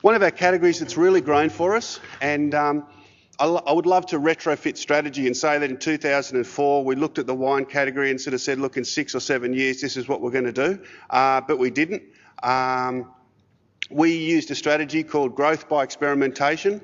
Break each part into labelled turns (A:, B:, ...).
A: One of our categories that's really grown for us, and I would love to retrofit strategy and say that in 2004 we looked at the wine category and sort of said, look, in 6 or 7 years this is what we're going to do, but we didn't. We used a strategy called growth by experimentation,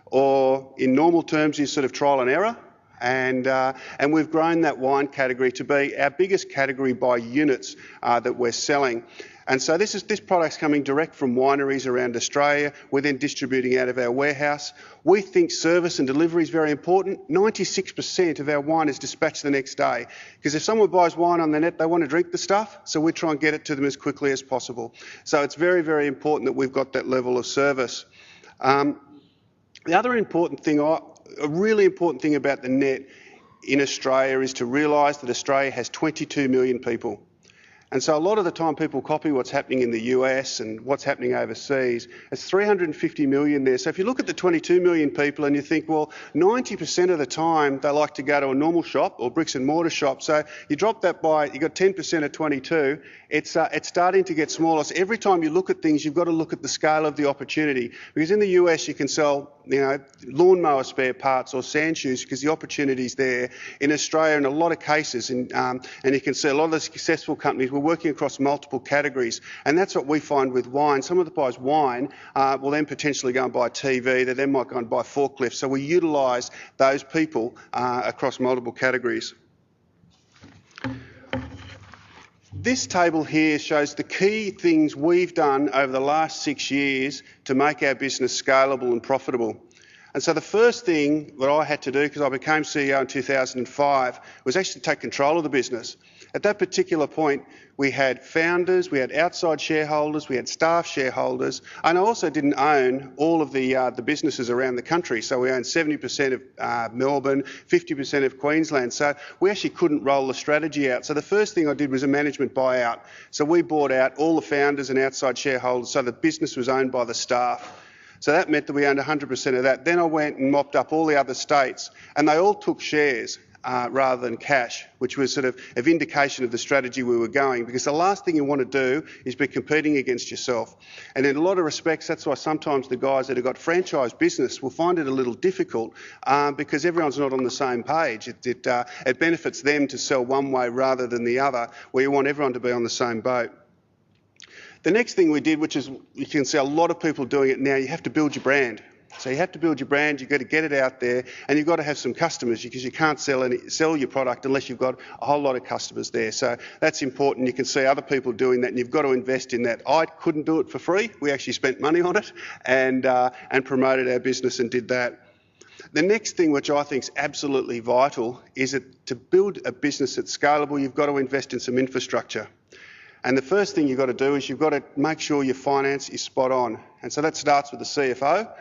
A: or in normal terms is sort of trial and error, and we've grown that wine category to be our biggest category by units that we're selling. And so this product's coming direct from wineries around Australia. We're then distributing out of our warehouse. We think service and delivery is very important. 96% of our wine is dispatched the next day, because if someone buys wine on the net, they want to drink the stuff, so we try and get it to them as quickly as possible. So it's very, very important that we've got that level of service. The other important thing, a really important thing about the net in Australia is to realise that Australia has 22 million people. And so a lot of the time people copy what's happening in the US and what's happening overseas. It's 350 million there. So if you look at the 22 million people and you think, well, 90% of the time they like to go to a normal shop or bricks and mortar shop. So you drop that by, you got 10% of 22, it's starting to get smaller. So every time you look at things, you've got to look at the scale of the opportunity. Because in the US you can sell, lawnmower spare parts or sand shoes because the opportunity's there. In Australia, in a lot of cases, and you can see a lot of the successful companies, we're working across multiple categories, and that's what we find with wine. Some of the guys wine will then potentially go and buy a TV, they then might go and buy forklifts. So we utilise those people across multiple categories. This table here shows the key things we've done over the last 6 years to make our business scalable and profitable. And so the first thing that I had to do, because I became CEO in 2005, was actually take control of the business. At that particular point, we had founders, we had outside shareholders, we had staff shareholders, and I also didn't own all of the businesses around the country. So we owned 70% of Melbourne, 50% of Queensland. So we actually couldn't roll the strategy out. So the first thing I did was a management buyout. So we bought out all the founders and outside shareholders, so the business was owned by the staff. So that meant that we owned 100% of that. Then I went and mopped up all the other states, and they all took shares rather than cash, which was sort of a vindication of the strategy we were going, because the last thing you want to do is be competing against yourself. And in a lot of respects, that's why sometimes the guys that have got franchise business will find it a little difficult because everyone's not on the same page. It benefits them to sell one way rather than the other, where you want everyone to be on the same boat. The next thing we did, which is, you can see a lot of people doing it now, you have to build your brand. So you have to build your brand, you've got to get it out there, and you've got to have some customers, because you can't sell your product unless you've got a whole lot of customers there. So that's important. You can see other people doing that, and you've got to invest in that. I couldn't do it for free. We actually spent money on it and promoted our business and did that. The next thing, which I think is absolutely vital, is that to build a business that's scalable, you've got to invest in some infrastructure. And the first thing you've got to do is you've got to make sure your finance is spot on. And so that starts with the CFO,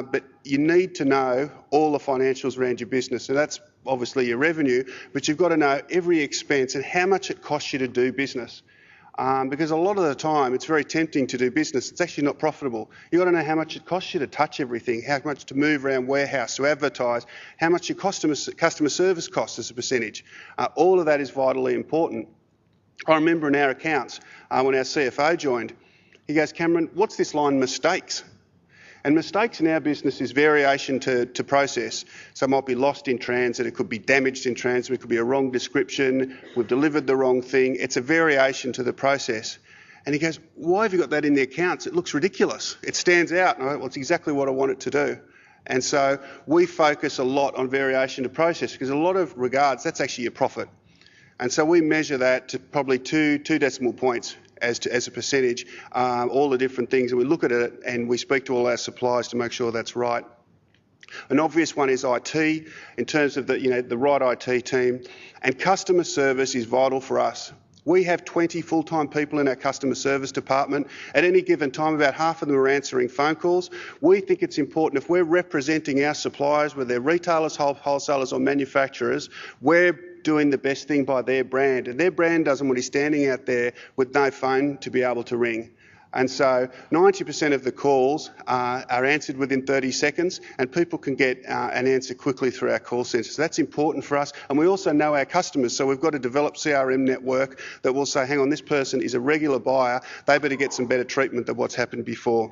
A: but you need to know all the financials around your business. So that's obviously your revenue, but you've got to know every expense and how much it costs you to do business. Because a lot of the time it's very tempting to do business. It's actually not profitable. You've got to know how much it costs you to touch everything, how much to move around warehouse, to advertise, how much your customer service costs as a percentage. All of that is vitally important. I remember in our accounts, when our CFO joined, he goes, Cameron, what's this line, mistakes? And mistakes in our business is variation to process. So it might be lost in transit, it could be damaged in transit, it could be a wrong description, we've delivered the wrong thing. It's a variation to the process. And he goes, why have you got that in the accounts? It looks ridiculous. It stands out. And I went, well, it's exactly what I want it to do. And so we focus a lot on variation to process, because in a lot of regards, that's actually your profit. And so we measure that to probably two decimal points as a percentage, all the different things, and we look at it and we speak to all our suppliers to make sure that's right. An obvious one is IT, in terms of the right IT team, and customer service is vital for us. We have 20 full-time people in our customer service department. At any given time, about half of them are answering phone calls. We think it's important, if we're representing our suppliers, whether they're retailers, wholesalers or manufacturers, we're doing the best thing by their brand. And their brand doesn't want you standing out there with no phone to be able to ring. And so 90% of the calls are answered within 30 seconds, and people can get an answer quickly through our call centre. So that's important for us. And we also know our customers, so we've got a developed CRM network that will say, hang on, this person is a regular buyer, they better get some better treatment than what's happened before.